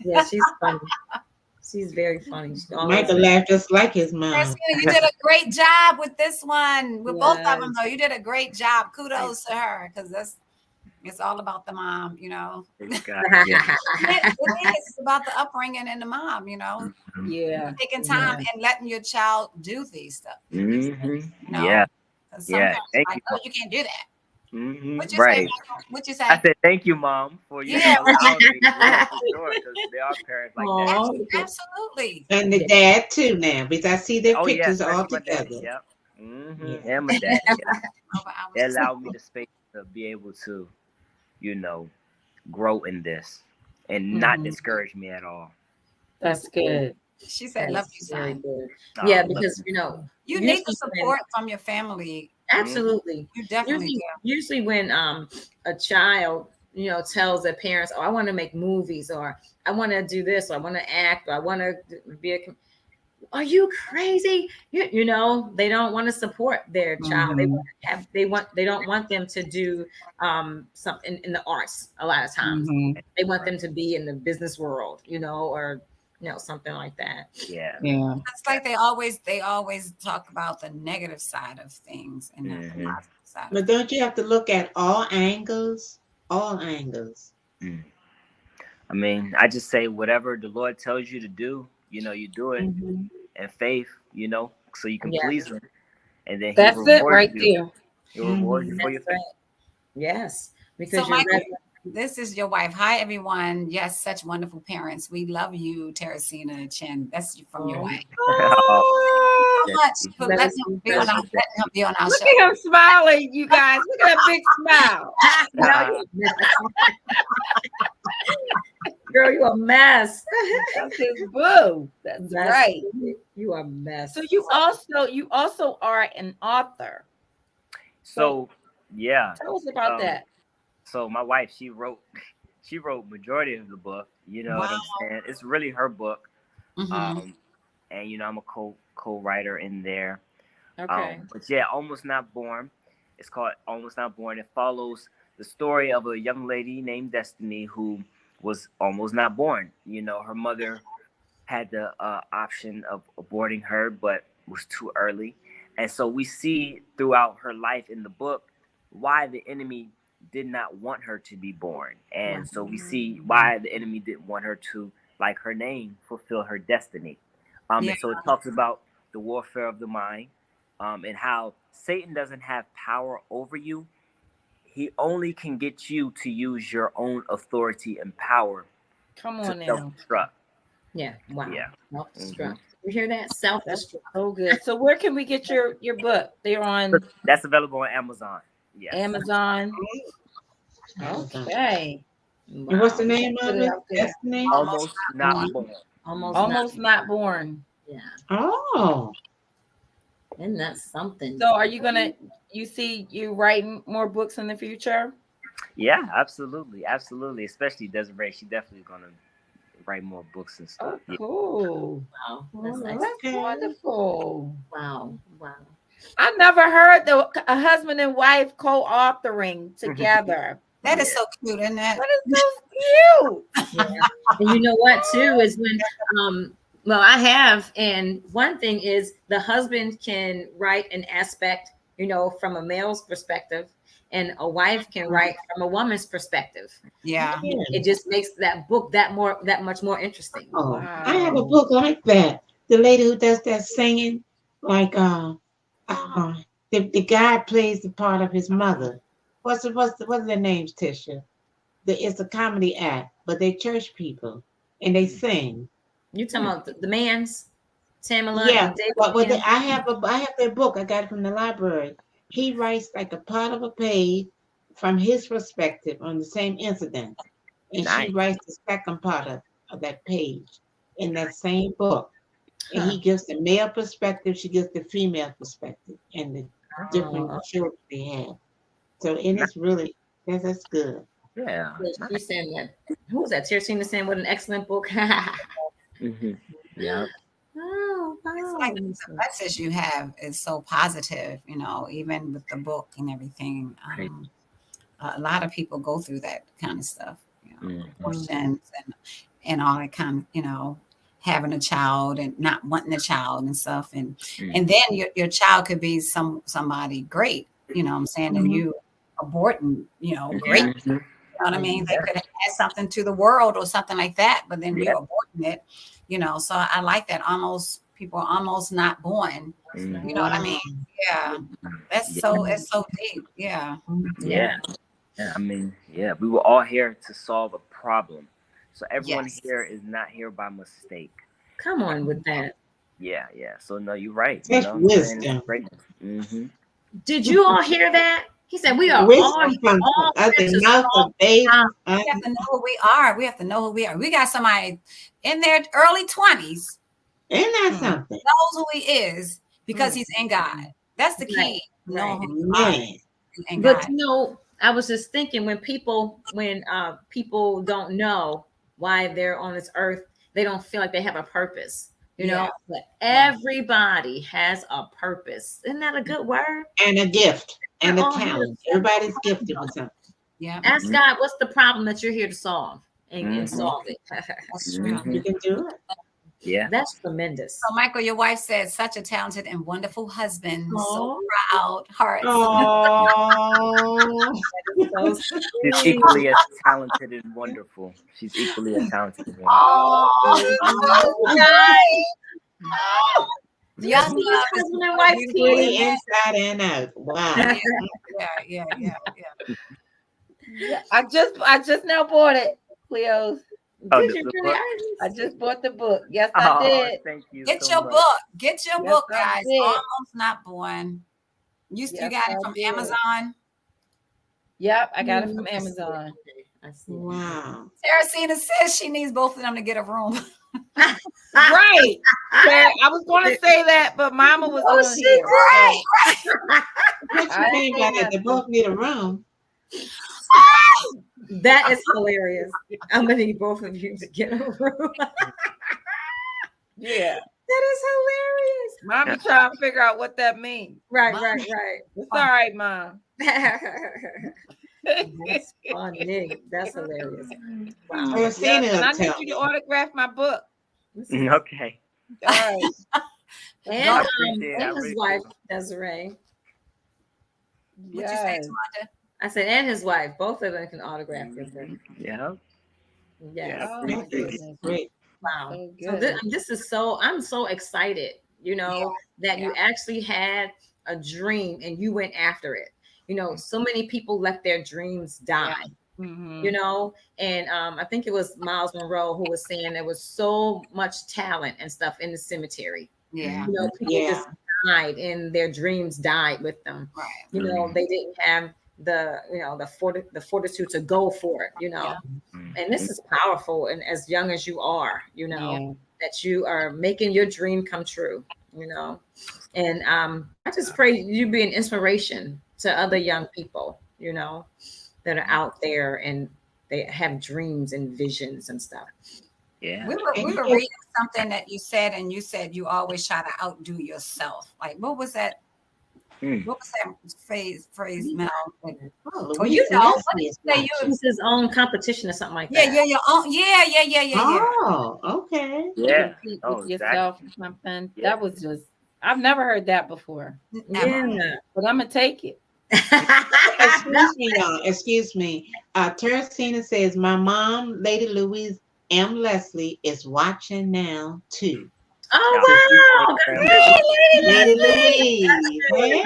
Yeah, she's funny. She's very funny.
Michael laughed just like his mom.
Teresina, you did a great job with this one. With both of them, though, you did a great job. Kudos to her, because it's all about the mom, you know. It is about the upbringing and the mom, you know.
Yeah.
Taking time and letting your child do these stuff. You know?
Yeah.
Yeah. Like, oh, you can't do that. What you
right.
say? What you say?
I said thank you, Mom, for you allowing me. Yeah, for sure, because they are parents like that.
Absolutely.
And the dad too now, because I see their pictures all together.
Yep. And my dad. They allowed me the space to be able to, you know, grow in this and not discourage me at all.
That's good.
She said, "Love you, son."
Yeah, because you know
you need the support from your family.
Absolutely,
you definitely do.
Usually, when a child, you know, tells their parents, "Oh, I want to make movies," or "I want to do this," or "I want to act," or "I want to be a," are you crazy? You know, they don't want to support their child. They don't want them to do something in the arts. A lot of times, they want them to be in the business world, you know, or you know, something like that.
Yeah.
It's like they always talk about the negative side of things and not the positive side.
But don't you have to look at all angles? All angles.
I mean, I just say whatever the Lord tells you to do, you know, you do it in faith, you know, so you can please Him, and then
that's it right there.
He'll reward you for your faith.
Yes, because
so Michael, this is your wife. Hi, everyone. Yes, such wonderful parents. We love you, Teresina Chen. That's from your wife.
Oh,
so much for letting him be on our show.
Look at him smiling, you guys. Look at that big smile.
Girl, you a mess.
That's his boo. That's right.
You are a mess.
So you also are an author.
So yeah.
Tell us about that.
So my wife, she wrote majority of the book. You know what I'm saying? It's really her book. And you know, I'm a co-writer in there.
Okay.
But yeah, Almost Not Born. It's called Almost Not Born. It follows the story of a young lady named Destiny who was almost not born. You know, her mother had the option of aborting her, but was too early. And so we see throughout her life in the book why the enemy did not want her to be born. And so we see why the enemy didn't want her to, like her name, fulfill her destiny. And so it talks about the warfare of the mind, and how Satan doesn't have power over you. He only can get you to use your own authority and power.
Come on
to
now.
Self-destruct.
Yeah. Wow.
Yeah.
Self-destruct. You hear that? Self-destruct.
So good. So where can we get your book? They're on.
That's available on Amazon. Yeah.
Amazon. Okay.
Wow. And what's the name of it? That's the name?
Almost Not Born.
Almost Not Born.
Yeah.
Oh.
And that's something.
So are you you see you writing more books in the future?
Yeah, absolutely. Absolutely. Especially Desiree. She definitely gonna write more books and stuff.
Oh, cool.
Wow.
That's wonderful.
Wow.
I never heard a husband and wife co-authoring together.
That is so cute, isn't it?
That is so cute.
Yeah. And you know what, too, is when well, I have, and one thing is the husband can write an aspect, you know, from a male's perspective, and a wife can write from a woman's perspective.
Yeah.
It just makes that book that much more interesting.
Oh, I have a book like that. The lady who does that singing, like the guy plays the part of his mother. What's their names, Tisha? It's a comedy act, but they church people and they sing.
You talking about the man's Tamala?
Yeah, I have their book. I got it from the library. He writes like a part of a page from his perspective on the same incident, and she writes the second part of that page in that same book. And he gives the male perspective, she gives the female perspective, and the different children they have. So, and it's really that's good.
Yeah.
She's saying that. Who was that? Teresina saying what an excellent book.
Mm-hmm. Yeah.
Oh, wow.
It's like the message you have is so positive, you know, even with the book and everything. A lot of people go through that kind of stuff, you know, abortions and all that kind of, you know, having a child and not wanting a child and stuff. And then your child could be somebody great, you know what I'm saying? And you aborting, you know, great. You know what I mean? They could add something to the world or something like that, but then you're aborting it, you know. So I like that. People are almost not born. You know what I mean? Yeah. It's so deep. Yeah.
Yeah. I mean, yeah, we were all here to solve a problem. So everyone here is not here by mistake.
Come on with that.
Yeah. So no, you're right.
That's wisdom.
Did you all hear that? He said we are all
We have to know who we are. We have to know who we are. We got somebody in their early 20s.
Isn't that something?
Knows who he is because he's in God. That's the key. Know who you are in God.
But you know, I was just thinking when people don't know why they're on this earth, they don't feel like they have a purpose. You know, but everybody has a purpose. Isn't that a good word?
And a gift and a talent. Everybody's gifted with something.
Yeah.
Ask God, what's the problem that you're here to solve and solve it.
That's true.
You can do it.
Yeah.
That's tremendous.
So Michael, your wife said such a talented and wonderful husband. So proud. Hearts.
She's equally as talented and wonderful. She's equally as talented and wonderful.
Yeah,
husband and wife
really inside and out. Wow.
Yeah.
I just now bought it, Kleos.
Did you really?
I just bought the book. Yes, I did.
Thank you.
Get
so
your
much.
book. Get your book,
I
guys.
did.
Almost Not Born. You got it from Amazon.
Yep, I got it from Amazon.
Wow.
Teresina says she needs both of them to get a room.
Right. I was going to say that, but Mama was on here.
Right.
What you mean by that? They both need a room.
That is hilarious. I'm gonna need both of you to get a room.
Yeah.
That is hilarious.
Mom be trying to figure out what that means.
Right.
It's all right, Mom.
That's funny. That's hilarious. Wow.
I've seen it.
I need you to autograph my book.
Okay.
All right.
And his wife, Desiree.
What'd you say, Tamanda?
I said, and his wife, both of them can autograph your book.
Yeah.
Yes.
Oh, great.
Wow. So this is I'm so excited, you know, that you actually had a dream and you went after it. You know, so many people let their dreams die, you know, and I think it was Miles Monroe who was saying there was so much talent and stuff in the cemetery.
Yeah.
You know, people just died and their dreams died with them.
Right.
You know, they didn't have the fortitude to go for it, you know. And this is powerful, and as young as you are, you know, that you are making your dream come true, you know. And I just pray you be an inspiration to other young people, you know, that are out there and they have dreams and visions and stuff.
Yeah.
We were reading something that you said, and you said you always try to outdo yourself. Like, what was that? What was that phrase, Mel?
Well, you know, say use his own competition or something like that.
Yeah.
Oh, okay.
Yeah.
Yourself or something. That was just, I've never heard that before.
Yeah.
But I'm gonna take it.
Excuse me, y'all. Excuse me. Teresina says, my mom, Lady Louise M. Leslie, is watching now, too.
Oh, wow.
Lady Louise. Hey.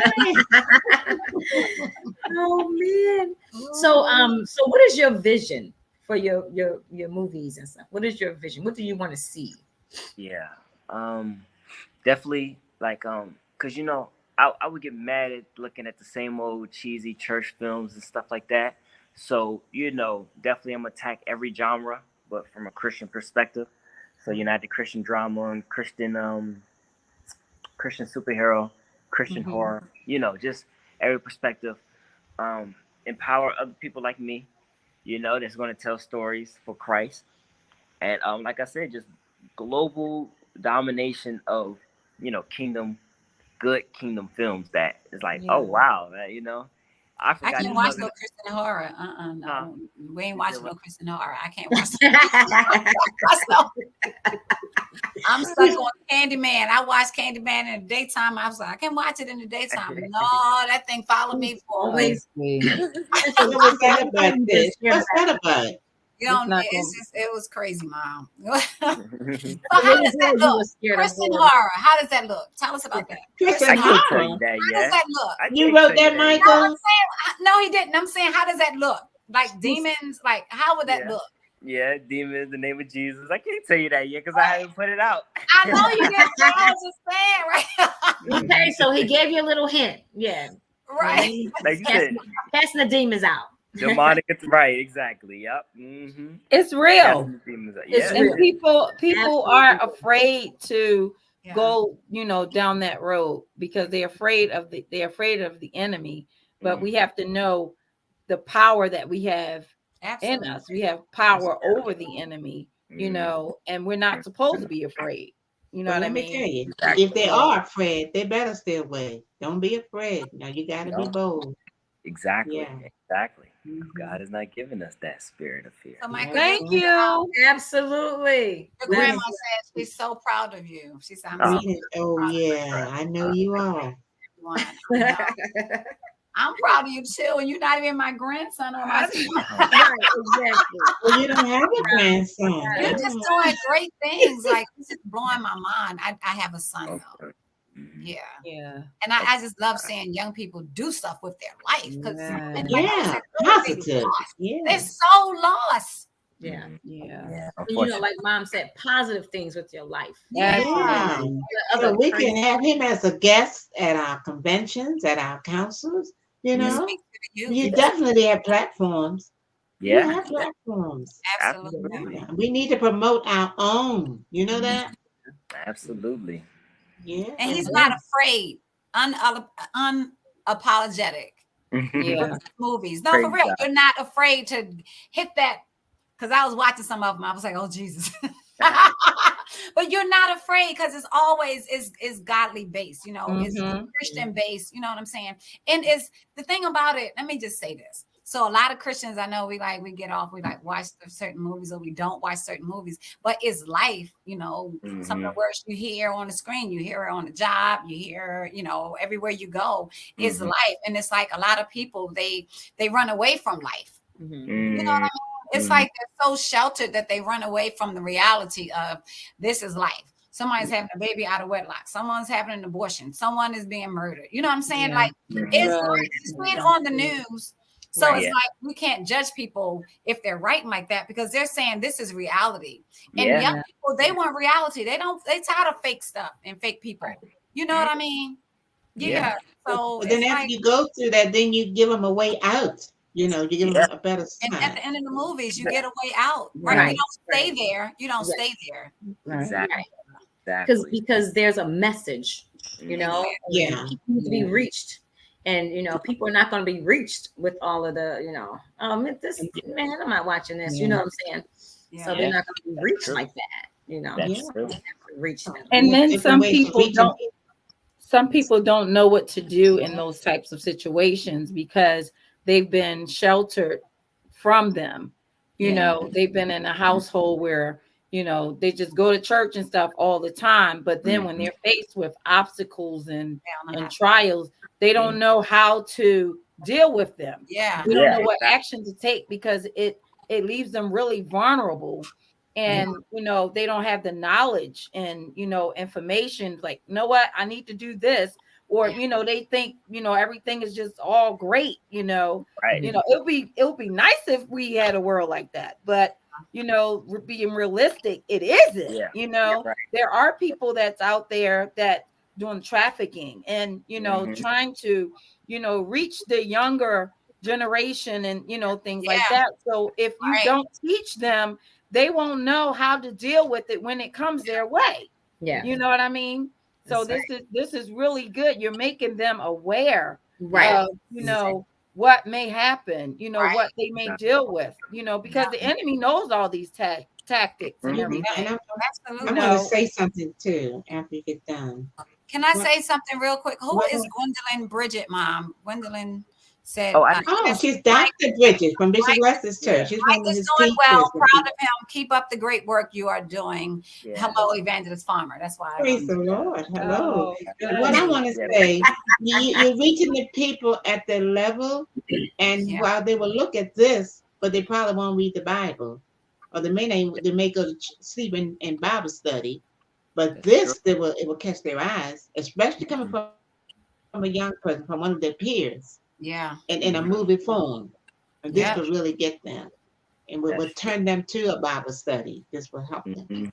Oh, man. So what is your vision for your movies and stuff? What is your vision? What do you want to see?
Yeah. Definitely like because I would get mad at looking at the same old cheesy church films and stuff like that. So definitely I'm gonna attack every genre, but from a Christian perspective. So I had the Christian drama and Christian superhero, Christian horror. Just every perspective. Empower other people like me. That's gonna tell stories for Christ. And like I said, just global domination of good kingdom films that is like, oh wow, I
I
forgot.
can't watch no Christian horror. No, we ain't watching no Christian horror. I can't watch that. I'm stuck on Candyman. I watched Candyman in the daytime. I was like, I can watch it in the daytime. No, that thing followed me for always.
What's that about this? What's that about?
It was crazy, Mom. So how does that look? Christian horror. How does that look? Tell us about that.
Christian horror.
How does that look?
You wrote that, Michael?
No, he didn't. I'm saying, how does that look? Like demons? Like, how would that look?
Yeah, demons, the name of Jesus. I can't tell you that yet because I haven't put it out.
I know you didn't. I was just saying, right?
Okay, so he gave you a little hint. Yeah.
Right.
Like you said.
Casting the demons out.
Demonic, right? Exactly. Yep. Mm-hmm.
It's real.
Yeah.
And people are afraid to go, down that road because they're afraid of the enemy. But we have to know the power that we have in us. We have power over the enemy, and we're not supposed to be afraid. You know what I mean?
Let me tell you, if they are afraid, they better stay away. Don't be afraid. Now you got to be bold.
Exactly.
Yeah.
Exactly. God has not given us that spirit of fear.
So, Michael,
thank you. Absolutely.
Your grandma said she's so proud of you. She said,
I know you are.
I'm proud of you too, and you're not even my grandson or my son.
Right, exactly.
Well, you don't have a grandson.
You're just doing great things. Like, this is blowing my mind. I have a son though. Yeah. And I just love seeing young people do stuff with their life because
positive.
They're so lost.
Yeah.
Yeah.
Like Mom said, positive things with your life.
Yeah. So we can have him as a guest at our conventions, at our councils. You definitely have platforms.
Yeah.
You have platforms.
Absolutely.
We need to promote our own. You know that?
Absolutely.
Yeah.
And he's not afraid, unapologetic.
Yeah.
Movies. No, for real. You're not afraid to hit that. Because I was watching some of them. I was like, oh, Jesus. But you're not afraid because it's always is godly based, it's Christian based, you know what I'm saying? And it's the thing about it, let me just say this. So a lot of Christians, I know we get off, we watch certain movies or we don't watch certain movies, but it's life, some of the words you hear on the screen, you hear it on the job, you hear, everywhere you go is life. And it's like a lot of people, they run away from life. You know what I mean? It's like they're so sheltered that they run away from the reality of this is life. Somebody's having a baby out of wedlock. Someone's having an abortion. Someone is being murdered. You know what I'm saying?
Yeah.
Like, it's been on the news. So it's like we can't judge people if they're writing like that because they're saying this is reality. And young people, they want reality. They tired of fake stuff and fake people. You know what I mean? Yeah. So
but then after you go through that, then you give them a way out. You give them a better sign.
And at the end of the movies, you get a way out. Right? You don't stay there. You don't stay there.
Exactly. Because there's a message, people need to be reached. And people are not going to be reached with all of the, this man, I'm not watching this. You know what I'm saying? Yeah. So they're not going to be reached like that.
That's true.
Reach them.
And then some people don't know what to do in those types of situations because they've been sheltered from them. They've been in a household where they just go to church and stuff all the time. But then when they're faced with obstacles and trials, they don't know how to deal with them.
Yeah.
We don't know what action to take because it leaves them really vulnerable. And they don't have the knowledge and information like, you know what, I need to do this. Or they think everything is just all great.
Right.
It'll be nice if we had a world like that, but being realistic, it isn't.
Right.
There are people that's out there that doing trafficking and trying to reach the younger generation and things like that. So if you don't teach them, they won't know how to deal with it when it comes their way. You know what I mean? So this is really good. You're making them aware of what may happen, what they may deal with, because the enemy knows all these tactics and everything.
And I'm going to say something too after you get done.
Can I say something real quick? Who is Gwendolyn Bridget, Mom? Gwendolyn said,
she's Dr. Bridget from Bishop West's church. She's one of his teachers.
Well, proud of him. Keep up the great work you are doing. Hello, Evangelist Farmer. That's why.
Praise the Lord. Hello. What I want to say, you're reaching the people at their level, and while they will look at this, but they probably won't read the Bible, or they may go to sleep in Bible study, but this it will catch their eyes, especially coming from a young person, from one of their peers.
Yeah.
And in a movie form. And this will really get them. And will turn them to a Bible study. This will help them.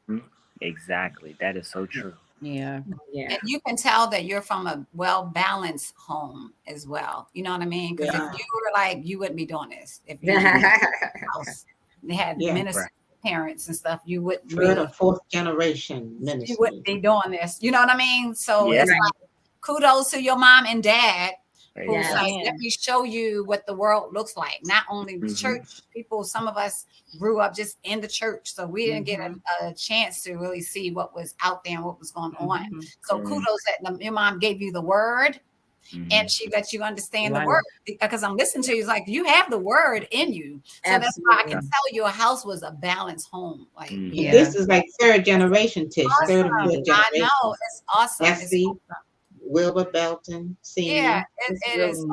Exactly. That is so true.
Yeah.
And you can tell that you're from a well-balanced home as well. You know what I mean? Because if you were like, you wouldn't be doing this. If you they had minister parents and stuff, you wouldn't be.
Third or fourth generation ministry.
You wouldn't be doing this. You know what I mean? So it's like, kudos to your mom and dad. Who's like, let me show you what the world looks like. Not only the church people, some of us grew up just in the church, so we didn't get a chance to really see what was out there and what was going on. So kudos that your mom gave you the word and she let you understand the word, because I'm listening to you. It's like you have the word in you, so that's why I can tell your house was a balanced home. Like
this is like third generation, Tish.
Awesome.
Third or fourth generation.
I know, it's awesome.
It's awesome. Wilbur Belton, senior.
Yeah, it is. So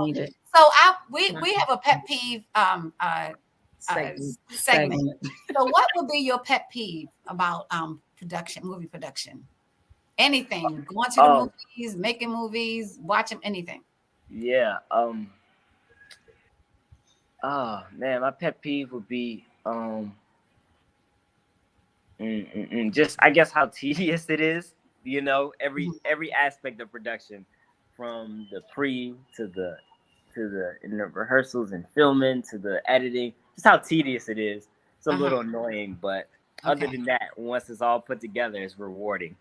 we have a pet peeve segment. So what would be your pet peeve about movie production? Anything, going to the movies, making movies, watching anything.
Yeah. Oh man, my pet peeve would be just, I guess, how tedious it is. Every aspect of production, from the pre to the in the rehearsals and filming to the editing, just how tedious it is. It's a little annoying, but other than that, once it's all put together, it's rewarding.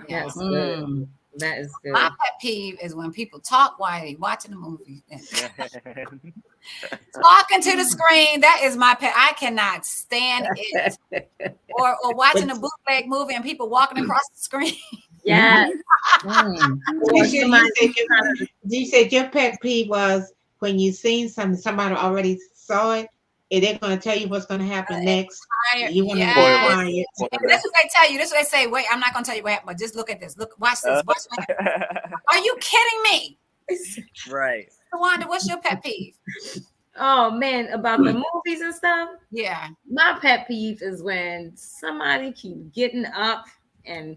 Yes, good. That is good.
My pet peeve is when people talk while they're watching the movie. Talking to the screen, that is my pet. I cannot stand it. Or watching a bootleg movie and people walking across the screen.
Yeah.
You said your pet peeve was when you seen somebody already saw it, and they're going to tell you what's going to happen next. You want to go quiet.
This is what they tell you. This is what they say. Wait, I'm not going to tell you what happened, but just look at this. Look, watch this. Watch Are you kidding me?
Right.
Wanda, what's your pet peeve?
Oh man, about the movies and stuff.
Yeah.
My pet peeve is when somebody keep getting up and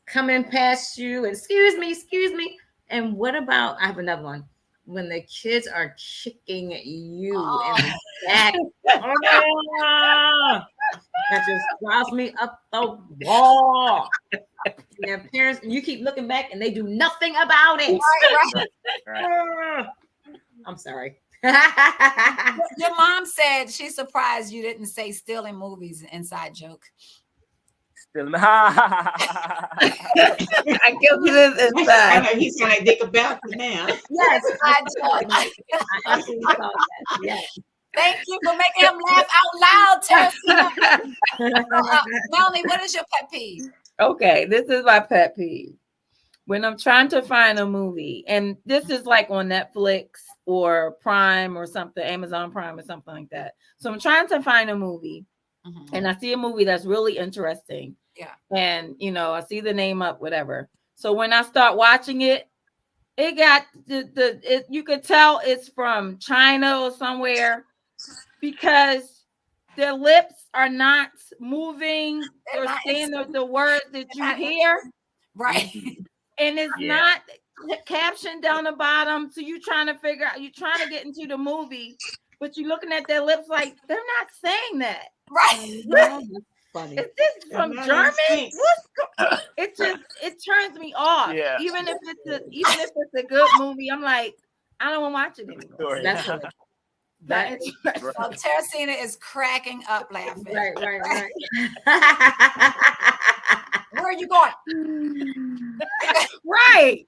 coming past you. Excuse me. And what about? I have another one. When the kids are kicking you in the back. That just drives me up the wall. Their parents, you keep looking back and they do nothing about it. Right. I'm sorry.
Your mom said she's surprised you didn't say still in movies, inside joke.
I give you this inside. I know he's trying to dig about it now.
Yes, I yes. Thank you for making him laugh out loud, Melanie, what is your pet peeve?
Okay, this is my pet peeve. When I'm trying to find a movie, and this is like on Netflix or Prime or something, Amazon Prime or something like that. So I'm trying to find a movie, and I see a movie that's really interesting.
Yeah.
And, I see the name up, whatever. So when I start watching it, It got you could tell it's from China or somewhere because their lips are not moving. They're saying the words that you hear.
Right.
And it's not captioned down the bottom. So you're trying to figure out, you're trying to get into the movie, but you're looking at their lips like they're not saying that.
Right.
Funny.
Is this from German? It turns me off.
Yeah.
Even if it's a good movie, I'm like, I don't want to watch it anymore.
That's what
So Teresina is cracking up laughing.
Right.
Where are you going?
Right.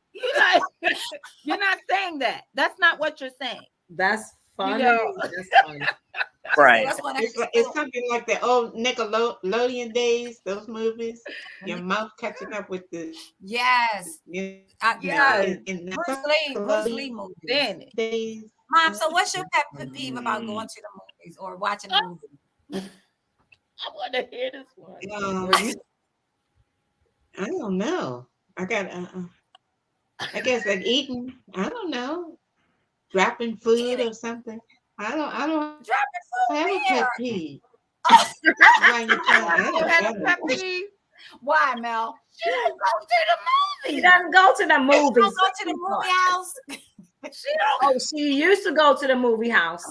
You're not saying that. That's not what you're saying.
That's funny. That's funny.
Right.
It's something like the old Nickelodeon days, those movies. Your mouth catching up with the
yes.
In
Bruce Lee movies.
Days.
Mom, so what's your pet peeve about going to the movies or watching a movie?
I want to hear this one.
I don't know. I got I guess like eating. I don't know. Dropping food or something. I don't have a pet peeve.
Why, Mel?
She don't go to the movie.
She doesn't go to the movies.
She don't go to the movie house.
She used to go to the movie house.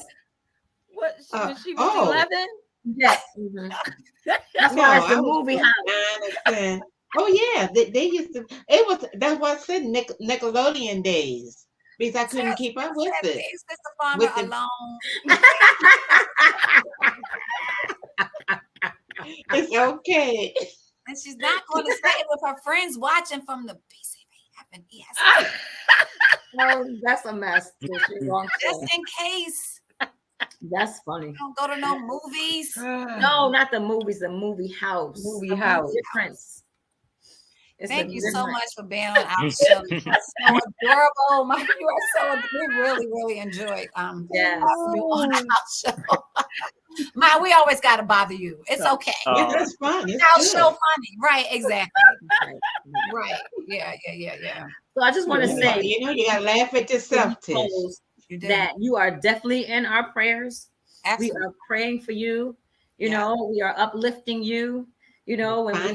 What? When she was 11?
Yes. Mm-hmm. That's why it's the movie house.
Oh yeah, they used to. That's why I said Nickelodeon days because I couldn't keep up with it. It's okay.
And she's not going to stay with her friends watching from the PCB. Yes.
No, that's a mess.
Just in case.
That's funny.
Don't go to no movies.
No, not the movies. The movie house.
Movie house.
Difference.
Thank you so much for being on our show. You are so adorable. You are so. We really, really enjoyed you on our show. Ma, we always got to bother you. It's okay.
It's fun. It's
our show funny, right? Exactly. Right. Yeah.
So I just want to say,
you got to laugh at yourself, Tish.
That you are definitely in our prayers.
Absolutely.
We are praying for you. You know, we are uplifting you. You know, when I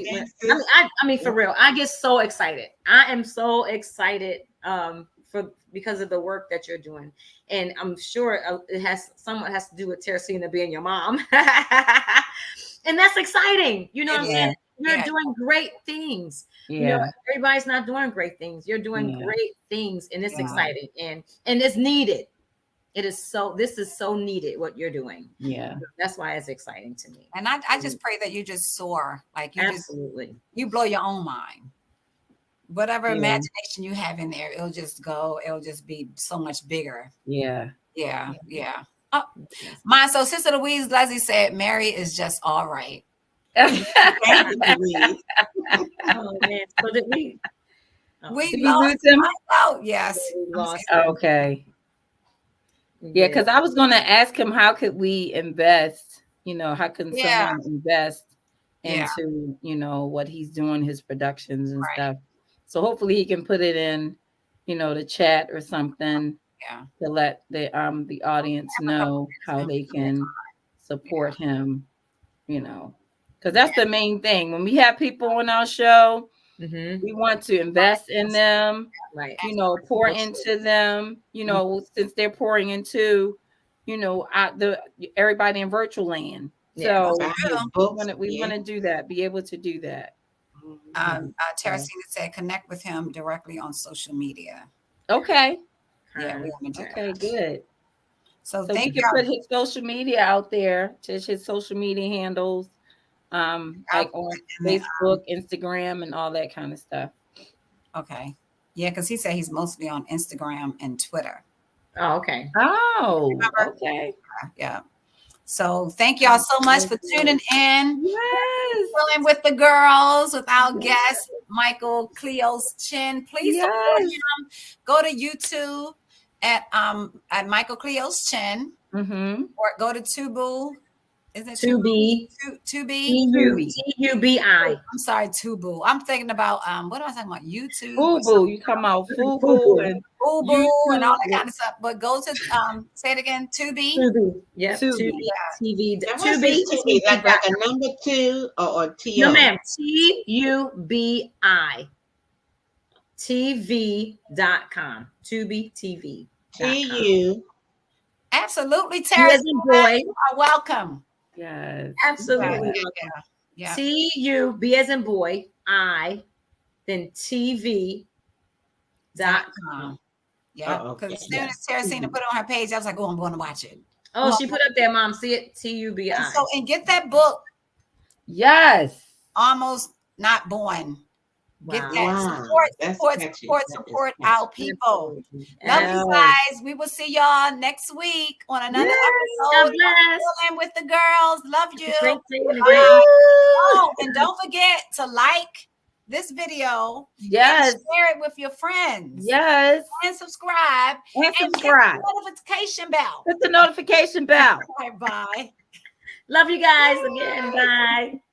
mean, for real, I get so excited. I am so excited because of the work that you're doing, and I'm sure it has to do with Teresina being your mom, and that's exciting. You know what I'm saying? You're doing great things. Yeah. You know, everybody's not doing great things. You're doing great things, and it's exciting and it's needed. This is so needed what you're doing. Yeah. That's why it's exciting to me.
And I just pray that you just soar. Like you
absolutely.
You blow your own mind. Whatever imagination you have in there, it'll just be so much bigger. Yeah. Oh, mine. So Sister Louise Leslie said Mary is just all right.
Oh man. So did we
lose him?
Oh yes.
Okay. Yeah, because I was going to ask him, how could we invest? You know, how can someone invest into, what he's doing, his productions and stuff. So hopefully he can put it in, the chat or something to let the audience know how they can support him, because that's the main thing. When we have people on our show, we want to invest in them, pour into them, since they're pouring into, everybody in virtual land. So we want to do that, be able to do that.
Teresina said connect with him directly on social media.
Okay.
Yeah, we want to do that.
Okay, good.
So
thank you. Put his social media out there, his social media handles. Like on Facebook, Instagram, and all that kind of stuff.
Okay. Yeah, because he said he's mostly on Instagram and Twitter.
Oh, okay.
Oh, okay.
Yeah. So thank y'all so much for tuning in. Yes. Chilling with the girls with our guest, Michael Kleos Chin. Please support him. Go to YouTube at Michael Kleos Chin. Or go to Tubu. Is it
Tubi? Tubi.
I'm sorry, Tubu. I'm thinking about what am I talking about? YouTube.
Fubu. You talking about Fubu and
Boo Boo and all that kind of stuff. But go to say it again, Tubi.
Tubi. Yeah,
Tubi.
TV.
Now, what's this Tubi? Like a number 2 or T-O?
No, ma'am. TUBI. TV.com. Tubi TV.
TU.
Absolutely, Terry.
Boy.
You are welcome.
Yes.
Absolutely.
Yeah.
TUB as in boy. I. Then TV.com.
Yeah. Because as soon as Teresina put it on her page, I was like, oh, I'm going to watch it.
Oh, she put up there, Mom. See it? TUBI.
And get that book.
Yes.
Almost Not Born. Get that.
Wow.
Support our people. Love you guys. We will see y'all next week on another episode. Chillin with the girls. Love you. Oh, and don't forget to like this video.
Yes.
And share it with your friends.
Yes.
And subscribe.
And
hit
subscribe.
the notification bell.
Hit the notification bell.
Bye.
Love you guys again. Bye.